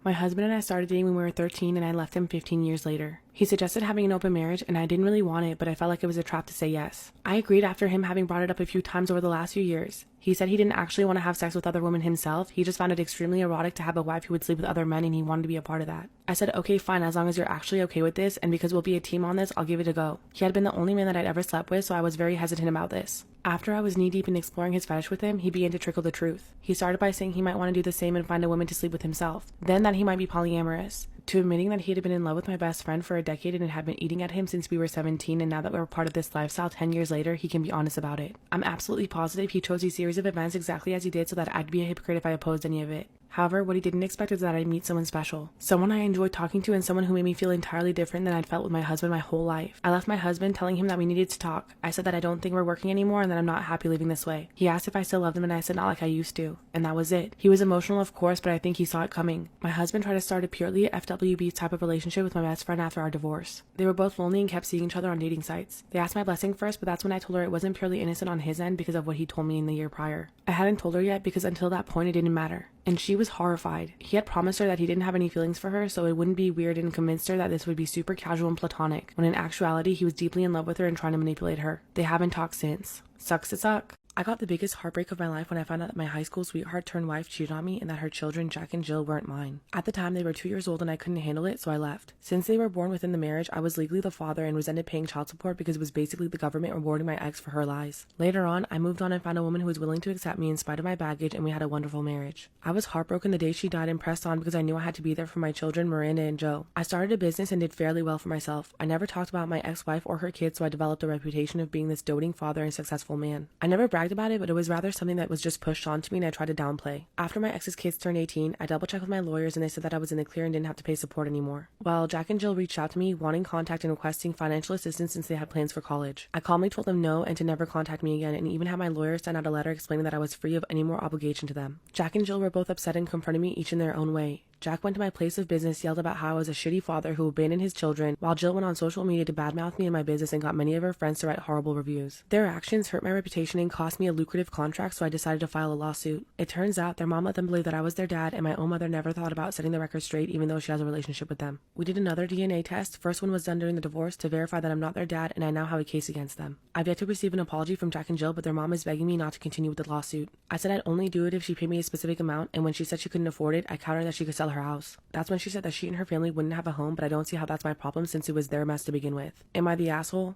My husband and I started dating when we were 13 and I left him 15 years later. He suggested having an open marriage and I didn't really want it, but I felt like it was a trap to say yes. I agreed after him having brought it up a few times over the last few years. He said he didn't actually want to have sex with other women himself, he just found it extremely erotic to have a wife who would sleep with other men and he wanted to be a part of that. I said, okay fine, as long as you're actually okay with this, and because we'll be a team on this, I'll give it a go. He had been the only man that I'd ever slept with, so I was very hesitant about this. After I was knee-deep in exploring his fetish with him, he began to trickle the truth. He started by saying he might want to do the same and find a woman to sleep with himself, then that he might be polyamorous, to admitting that he had been in love with my best friend for a decade and had been eating at him since we were 17, and now that we're part of this lifestyle 10 years later, he can be honest about it. I'm absolutely positive he chose these series of events exactly as he did so that I'd be a hypocrite if I opposed any of it. However, what he didn't expect is that I'd meet someone special. Someone I enjoyed talking to and someone who made me feel entirely different than I'd felt with my husband my whole life. I left my husband telling him that we needed to talk. I said that I don't think we're working anymore and that I'm not happy living this way. He asked if I still loved him and I said not like I used to. And that was it. He was emotional of course, but I think he saw it coming. My husband tried to start a purely FWB type of relationship with my best friend after our divorce. They were both lonely and kept seeing each other on dating sites. They asked my blessing first, but that's when I told her it wasn't purely innocent on his end because of what he told me in the year prior. I hadn't told her yet because until that point it didn't matter. And she was horrified. He had promised her that he didn't have any feelings for her, so it wouldn't be weird, and convinced her that this would be super casual and platonic, when in actuality he was deeply in love with her and trying to manipulate her. They haven't talked since. Sucks to suck. I got the biggest heartbreak of my life when I found out that my high school sweetheart turned wife cheated on me and that her children, Jack and Jill, weren't mine. At the time, they were 2 years old and I couldn't handle it, so I left. Since they were born within the marriage, I was legally the father and resented paying child support because it was basically the government rewarding my ex for her lies. Later on, I moved on and found a woman who was willing to accept me in spite of my baggage, and we had a wonderful marriage. I was heartbroken the day she died and pressed on because I knew I had to be there for my children, Miranda and Joe. I started a business and did fairly well for myself. I never talked about my ex-wife or her kids, so I developed a reputation of being this doting father and successful man. I never bragged about it, but it was rather something that was just pushed onto me and I tried to downplay. After my ex's kids turned 18, I double-checked with my lawyers and they said that I was in the clear and didn't have to pay support anymore. Well, Jack and Jill reached out to me, wanting contact and requesting financial assistance since they had plans for college. I calmly told them no and to never contact me again, and even had my lawyer send out a letter explaining that I was free of any more obligation to them. Jack and Jill were both upset and confronted me each in their own way. Jack went to my place of business, yelled about how I was a shitty father who abandoned his children, while Jill went on social media to badmouth me and my business and got many of her friends to write horrible reviews. Their actions hurt my reputation and cost me a lucrative contract, so I decided to file a lawsuit. It turns out their mom let them believe that I was their dad, and my own mother never thought about setting the record straight even though she has a relationship with them. We did another DNA test. First one was done during the divorce to verify that I'm not their dad, and I now have a case against them. I've yet to receive an apology from Jack and Jill, but their mom is begging me not to continue with the lawsuit. I said I'd only do it if she paid me a specific amount, and when she said she couldn't afford it, I countered that she could sell her house. That's when she said that she and her family wouldn't have a home, but I don't see how that's my problem since it was their mess to begin with. Am I the asshole?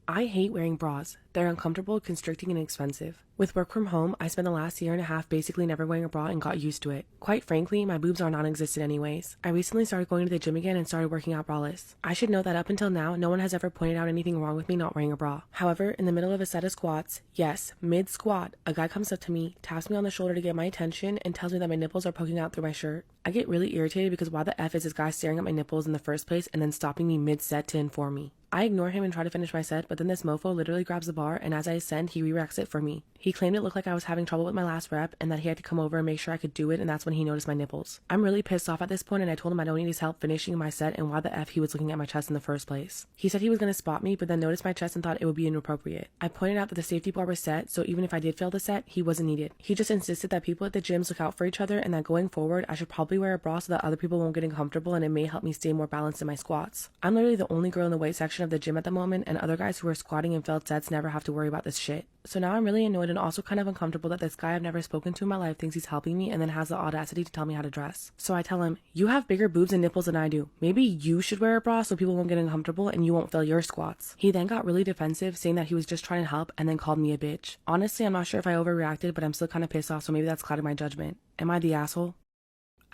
I hate wearing bras. They're uncomfortable, constricting, and expensive. With work from home, I spent the last year and a half basically never wearing a bra and got used to it. Quite frankly, my boobs are non-existent anyways. I recently started going to the gym again and started working out braless. I should note that up until now, no one has ever pointed out anything wrong with me not wearing a bra. However, in the middle of a set of squats, yes, mid-squat, a guy comes up to me, taps me on the shoulder to get my attention, and tells me that my nipples are poking out through my shirt. I get really irritated because why the F is this guy staring at my nipples in the first place and then stopping me mid-set to inform me? I ignore him and try to finish my set, but then this mofo literally grabs the bar, and as I ascend, he re-racks it for me. He claimed it looked like I was having trouble with my last rep and that he had to come over and make sure I could do it, and that's when he noticed my nipples. I'm really pissed off at this point, and I told him I don't need his help finishing my set and why the F he was looking at my chest in the first place. He said he was going to spot me, but then noticed my chest and thought it would be inappropriate. I pointed out that the safety bar was set, so even if I did fail the set, he wasn't needed. He just insisted that people at the gyms look out for each other and that going forward, I should probably wear a bra so that other people won't get uncomfortable and it may help me stay more balanced in my squats. I'm literally the only girl in the weight section of the gym at the moment, and other guys who are squatting and failed sets never have to worry about this shit. So now I'm really annoyed and also kind of uncomfortable that this guy I've never spoken to in my life thinks he's helping me and then has the audacity to tell me how to dress. So I tell him, you have bigger boobs and nipples than I do. Maybe you should wear a bra so people won't get uncomfortable and you won't fail your squats. He then got really defensive, saying that he was just trying to help and then called me a bitch. Honestly, I'm not sure if I overreacted, but I'm still kind of pissed off, so maybe that's clouding my judgment. Am I the asshole?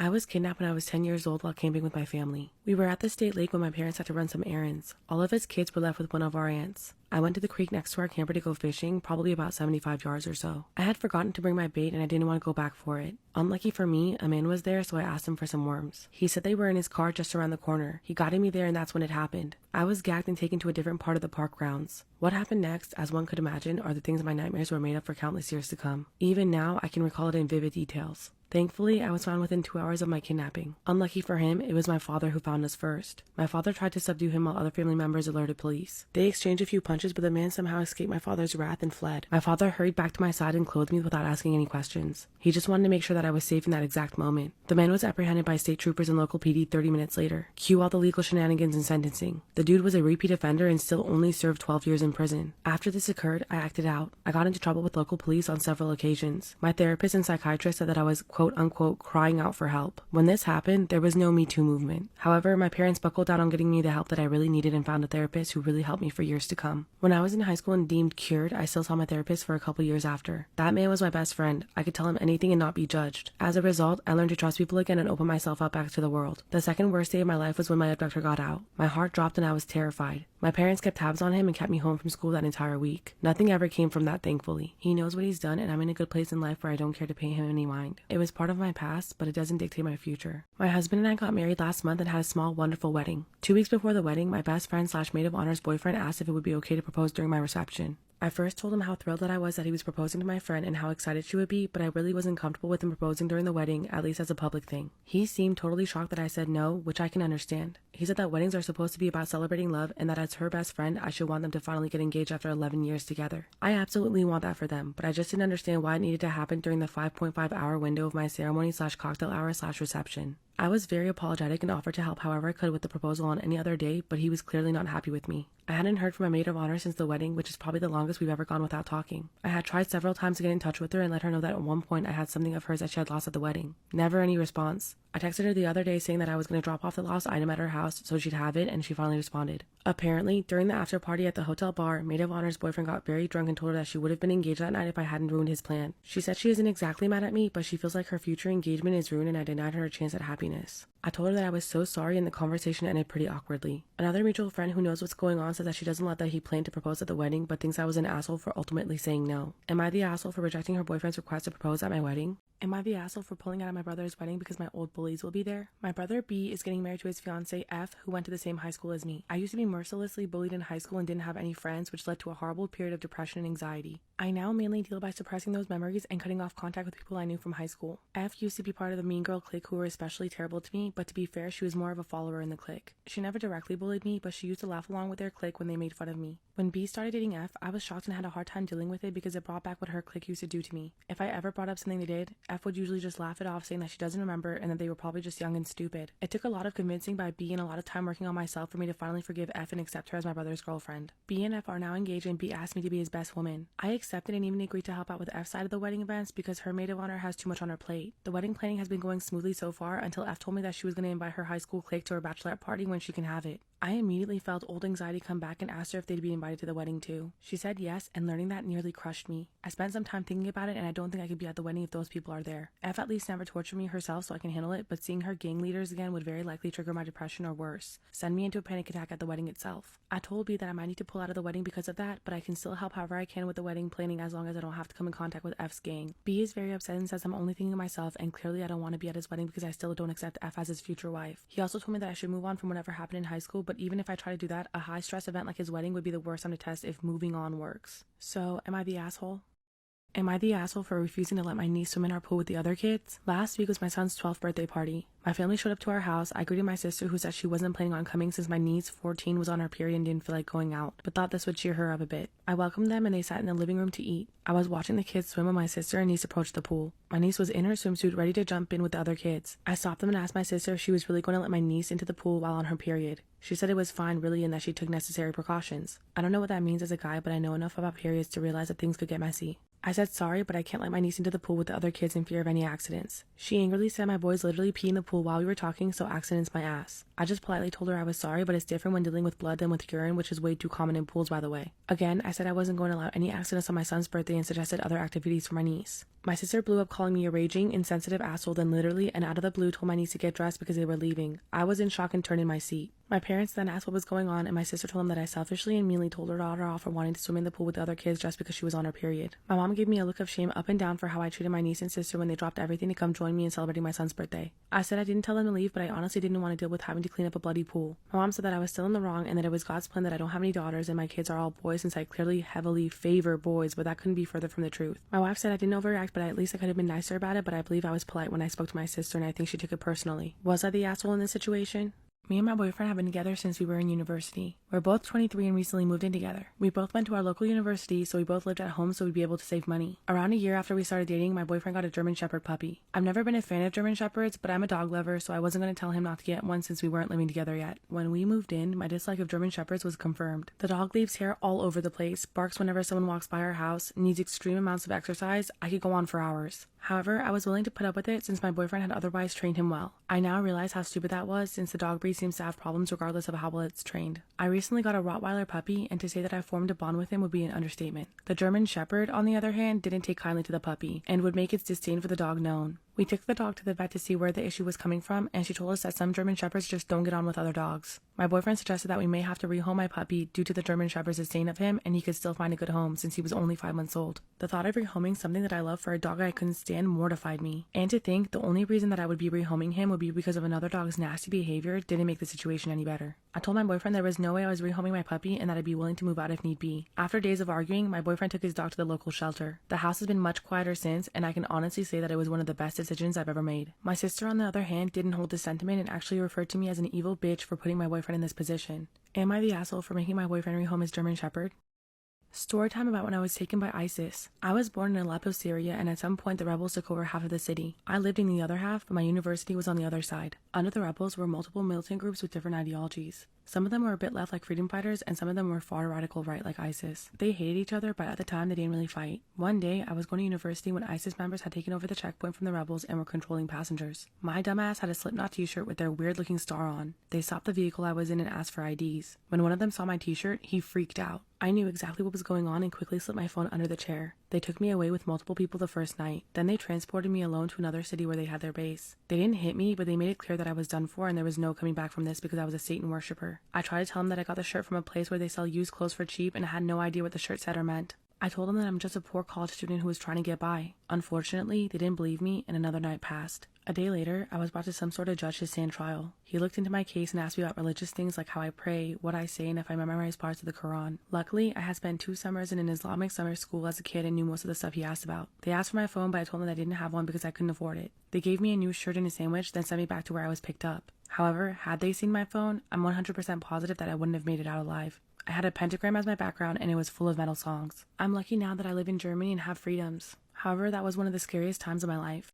I was kidnapped when I was 10 years old while camping with my family. We were at the state lake when my parents had to run some errands. All of us kids were left with one of our aunts. I went to the creek next to our camper to go fishing, probably about 75 yards or so. I had forgotten to bring my bait and I didn't want to go back for it. Unlucky for me, a man was there, so I asked him for some worms. He said they were in his car just around the corner. He guided me there and that's when it happened. I was gagged and taken to a different part of the park grounds. What happened next, as one could imagine, are the things my nightmares were made of for countless years to come. Even now, I can recall it in vivid details. Thankfully, I was found within 2 hours of my kidnapping. Unlucky for him, it was my father who found us first. My father tried to subdue him while other family members alerted police. They exchanged a few punches, but the man somehow escaped my father's wrath and fled. My father hurried back to my side and clothed me without asking any questions. He just wanted to make sure that I was safe in that exact moment. The man was apprehended by state troopers and local PD 30 minutes later. Cue all the legal shenanigans and sentencing. The dude was a repeat offender and still only served 12 years in prison. After this occurred, I acted out. I got into trouble with local police on several occasions. My therapist and psychiatrist said that I was quote-unquote crying out for help. When this happened, there was no Me Too movement. However, my parents buckled down on getting me the help that I really needed and found a therapist who really helped me for years to come. When I was in high school and deemed cured, I still saw my therapist for a couple years after. That man was my best friend. I could tell him anything and not be judged. As a result, I learned to trust people again and open myself up back to the world. The second worst day of my life was when my abductor got out. My heart dropped and I was terrified. My parents kept tabs on him and kept me home from school that entire week. Nothing ever came from that, thankfully. He knows what he's done and I'm in a good place in life where I don't care to pay him any mind. It was part of my past, but it doesn't dictate my future. My husband and I got married last month and had a small, wonderful wedding. 2 weeks before the wedding, my best friend / maid of honor's boyfriend asked if it would be okay to propose during my reception. I first told him how thrilled that I was that he was proposing to my friend and how excited she would be, but I really wasn't comfortable with him proposing during the wedding, at least as a public thing. He seemed totally shocked that I said no, which I can understand. He said that weddings are supposed to be about celebrating love and that as her best friend, I should want them to finally get engaged after 11 years together. I absolutely want that for them, but I just didn't understand why it needed to happen during the 5.5-hour window of my ceremony / cocktail hour / reception. I was very apologetic and offered to help however I could with the proposal on any other day, but he was clearly not happy with me. I hadn't heard from my maid of honor since the wedding, which is probably the longest we've ever gone without talking. I had tried several times to get in touch with her and let her know that at one point I had something of hers that she had lost at the wedding. Never any response. I texted her the other day saying that I was going to drop off the lost item at her house so she'd have it, and she finally responded. Apparently, during the after party at the hotel bar, maid of honor's boyfriend got very drunk and told her that she would have been engaged that night if I hadn't ruined his plan. She said she isn't exactly mad at me, but she feels like her future engagement is ruined and I denied her a chance at happiness. I told her that I was so sorry and the conversation ended pretty awkwardly. Another mutual friend who knows what's going on says that she doesn't love that he planned to propose at the wedding, but thinks I was an asshole for ultimately saying no. Am I the asshole for rejecting her boyfriend's request to propose at my wedding? Am I the asshole for pulling out of my brother's wedding because my old bullies will be there? My brother B is getting married to his fiancée F, who went to the same high school as me. I used to be mercilessly bullied in high school and didn't have any friends, which led to a horrible period of depression and anxiety. I now mainly deal by suppressing those memories and cutting off contact with people I knew from high school. F used to be part of the mean girl clique who were especially terrible to me, but to be fair, she was more of a follower in the clique. She never directly bullied me, but she used to laugh along with their clique when they made fun of me. When B started dating F, I was shocked and had a hard time dealing with it because it brought back what her clique used to do to me. If I ever brought up something they did, F would usually just laugh it off, saying that she doesn't remember and that they were probably just young and stupid. It took a lot of convincing by B and a lot of time working on myself for me to finally forgive F and accept her as my brother's girlfriend. B and F are now engaged and B asked me to be his best woman. I accepted and even agreed to help out with F's side of the wedding events because her maid of honor has too much on her plate. The wedding planning has been going smoothly so far until F told me that she was going to invite her high school clique to her bachelorette party when she can have it. I immediately felt old anxiety come back and asked her if they'd be invited to the wedding too. She said yes, and learning that nearly crushed me. I spent some time thinking about it and I don't think I could be at the wedding if those people are there. F at least never tortured me herself so I can handle it, but seeing her gang leaders again would very likely trigger my depression or worse, send me into a panic attack at the wedding itself. I told B that I might need to pull out of the wedding because of that, but I can still help however I can with the wedding planning as long as I don't have to come in contact with F's gang. B is very upset and says I'm only thinking of myself, and clearly I don't want to be at his wedding because I still don't accept F as his future wife. He also told me that I should move on from whatever happened in high school, but even if I try to do that, a high stress event like his wedding would be the worst time to test if moving on works. So, am I the asshole? Am I the asshole for refusing to let my niece swim in our pool with the other kids? Last week was my son's 12th birthday party. My family showed up to our house. I greeted my sister who said she wasn't planning on coming since my niece, 14, was on her period and didn't feel like going out, but thought this would cheer her up a bit. I welcomed them and they sat in the living room to eat. I was watching the kids swim when my sister and niece approached the pool. My niece was in her swimsuit ready to jump in with the other kids. I stopped them and asked my sister if she was really going to let my niece into the pool while on her period. She said it was fine really and that she took necessary precautions. I don't know what that means as a guy, but I know enough about periods to realize that things could get messy. I said sorry, but I can't let my niece into the pool with the other kids in fear of any accidents. She angrily said my boys literally pee in the pool while we were talking, so accidents my ass. I just politely told her I was sorry, but it's different when dealing with blood than with urine, which is way too common in pools, by the way. Again, I said I wasn't going to allow any accidents on my son's birthday and suggested other activities for my niece. My sister blew up calling me a raging, insensitive asshole, then literally and out of the blue told my niece to get dressed because they were leaving. I was in shock and turned in my seat. My parents then asked what was going on, and my sister told them that I selfishly and meanly told her daughter off for wanting to swim in the pool with the other kids just because she was on her period. My mom gave me a look of shame up and down for how I treated my niece and sister when they dropped everything to come join me in celebrating my son's birthday. I said I didn't tell them to leave, but I honestly didn't want to deal with having to clean up a bloody pool. My mom said that I was still in the wrong and that it was God's plan that I don't have any daughters and my kids are all boys since I clearly heavily favor boys, but that couldn't be further from the truth. My wife said I didn't overreact, but at least I could have been nicer about it, but I believe I was polite when I spoke to my sister and I think she took it personally. Was I the asshole in this situation? Me and my boyfriend have been together since we were in university. We're both 23 and recently moved in together. We both went to our local university, so we both lived at home so we'd be able to save money. Around a year after we started dating, my boyfriend got a German Shepherd puppy. I've never been a fan of German Shepherds, but I'm a dog lover, so I wasn't going to tell him not to get one since we weren't living together yet. When we moved in, my dislike of German Shepherds was confirmed. The dog leaves hair all over the place, barks whenever someone walks by our house, needs extreme amounts of exercise. I could go on for hours. However, I was willing to put up with it since my boyfriend had otherwise trained him well. I now realize how stupid that was since the dog breed seems to have problems regardless of how well it's trained. I recently got a Rottweiler puppy, and to say that I formed a bond with him would be an understatement. The German Shepherd, on the other hand, didn't take kindly to the puppy and would make its disdain for the dog known. We took the dog to the vet to see where the issue was coming from, and she told us that some German Shepherds just don't get on with other dogs. My boyfriend suggested that we may have to rehome my puppy due to the German Shepherd's disdain of him, and he could still find a good home since he was only 5 months old. The thought of rehoming something that I love for a dog I couldn't stand mortified me. And to think the only reason that I would be rehoming him would be because of another dog's nasty behavior didn't make the situation any better. I told my boyfriend there was no way I was rehoming my puppy and that I'd be willing to move out if need be. After days of arguing, my boyfriend took his dog to the local shelter. The house has been much quieter since, and I can honestly say that it was one of the best decisions I've ever made. My sister, on the other hand, didn't hold this sentiment and actually referred to me as an evil bitch for putting my boyfriend in this position. Am I the asshole for making my boyfriend rehome his German Shepherd? Story time about when I was taken by ISIS. I was born in Aleppo, Syria, and at some point the rebels took over half of the city. I lived in the other half, but my university was on the other side. Under the rebels were multiple militant groups with different ideologies. Some of them were a bit left like freedom fighters, and some of them were far radical right like ISIS. They hated each other, but at the time they didn't really fight. One day, I was going to university when ISIS members had taken over the checkpoint from the rebels and were controlling passengers. My dumbass had a Slipknot t-shirt with their weird-looking star on. They stopped the vehicle I was in and asked for IDs. When one of them saw my t-shirt, he freaked out. I knew exactly what was going on and quickly slipped my phone under the chair. They took me away with multiple people the first night. Then they transported me alone to another city where they had their base. They didn't hit me, but they made it clear that I was done for and there was no coming back from this because I was a Satan worshiper. I tried to tell them that I got the shirt from a place where they sell used clothes for cheap and I had no idea what the shirt said or meant. I told them that I'm just a poor college student who was trying to get by. Unfortunately, they didn't believe me and another night passed. A day later, I was brought to some sort of judge to stand trial. He looked into my case and asked me about religious things like how I pray, what I say, and if I memorize parts of the Quran. Luckily, I had spent 2 summers in an Islamic summer school as a kid and knew most of the stuff he asked about. They asked for my phone, but I told them that I didn't have one because I couldn't afford it. They gave me a new shirt and a sandwich, then sent me back to where I was picked up. However, had they seen my phone, I'm 100% positive that I wouldn't have made it out alive. I had a pentagram as my background and it was full of metal songs. I'm lucky now that I live in Germany and have freedoms. However, that was one of the scariest times of my life.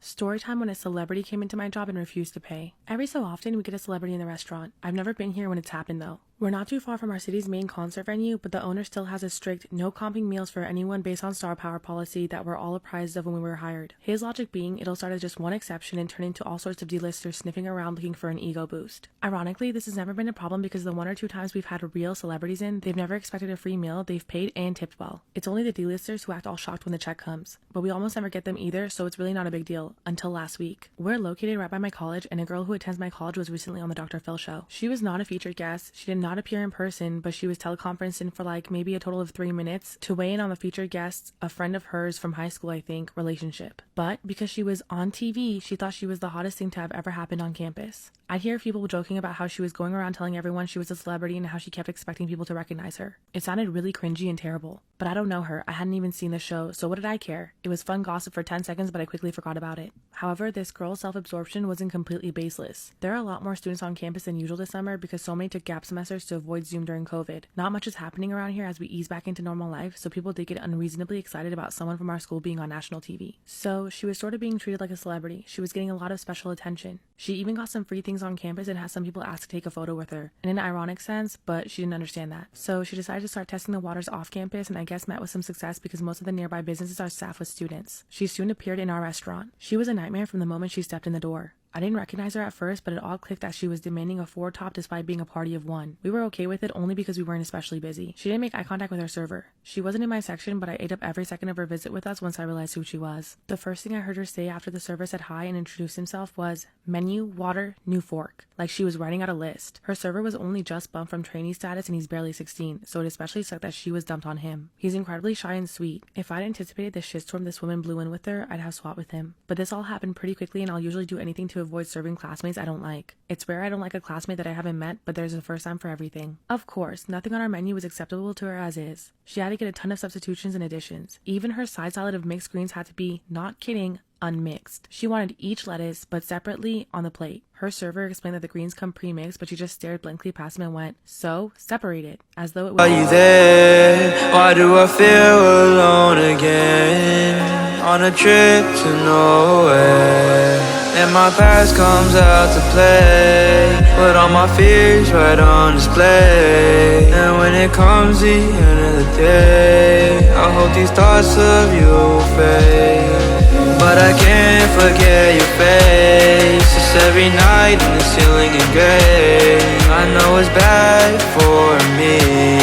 Story time when a celebrity came into my job and refused to pay. Every so often we get a celebrity in the restaurant. I've never been here when it's happened though. We're not too far from our city's main concert venue, but the owner still has a strict no comping meals for anyone based on star power policy that we're all apprised of when we were hired. His logic being it'll start as just one exception and turn into all sorts of D-listers sniffing around looking for an ego boost. Ironically, this has never been a problem because the 1 or 2 times we've had real celebrities in, they've never expected a free meal, they've paid and tipped well. It's only the D-listers who act all shocked when the check comes. But we almost never get them either, so it's really not a big deal, until last week. We're located right by my college, and a girl who attends my college was recently on the Dr. Phil show. She was not a featured guest, she did not appear in person, but she was teleconferenced in for like maybe a total of 3 minutes to weigh in on the featured guest's, a friend of hers from high school I think, relationship. But because she was on TV, she thought she was the hottest thing to have ever happened on campus. I'd hear people joking about how she was going around telling everyone she was a celebrity and how she kept expecting people to recognize her. It sounded really cringy and terrible. But I don't know her, I hadn't even seen the show, so what did I care? It was fun gossip for 10 seconds, but I quickly forgot about it. However, this girl's self-absorption wasn't completely baseless. There are a lot more students on campus than usual this summer because so many took gap semesters to avoid Zoom during COVID. Not much is happening around here as we ease back into normal life, so people did get unreasonably excited about someone from our school being on national TV. So she was sort of being treated like a celebrity. She was getting a lot of special attention. She even got some free things on campus and had some people ask to take a photo with her, in an ironic sense, but she didn't understand that. So she decided to start testing the waters off campus, and I guess met with some success because most of the nearby businesses are staffed with students. She soon appeared in our restaurant. She was a nightmare from the moment she stepped in the door. I didn't recognize her at first, but it all clicked as she was demanding a 4 top despite being a party of 1. We were okay with it only because we weren't especially busy. She didn't make eye contact with her server. She wasn't in my section, but I ate up every second of her visit with us once I realized who she was. The first thing I heard her say after the server said hi and introduced himself was, "Menu, water, new fork," like she was writing out a list. Her server was only just bumped from trainee status and he's barely 16, so it especially sucked that she was dumped on him. He's incredibly shy and sweet. If I'd anticipated the shitstorm this woman blew in with her, I'd have swat with him. But this all happened pretty quickly and I'll usually do anything to avoid serving classmates I don't like. It's rare I don't like a classmate that I haven't met, but there's a first time for everything. Of course, nothing on our menu was acceptable to her as is. She had to get a ton of substitutions and additions. Even her side salad of mixed greens had to be, not kidding, unmixed. She wanted each lettuce, but separately on the plate. Her server explained that the greens come pre-mixed, but she just stared blankly past him and went, "So, separated," as though it was— Are you there? Why do I feel alone again? On a trip to nowhere, and my past comes out to play. Put all my fears right on display. And when it comes the end of the day, I hope these thoughts of you fade. But I can't forget your face. It's every night in the ceiling in gray. I know it's bad for me.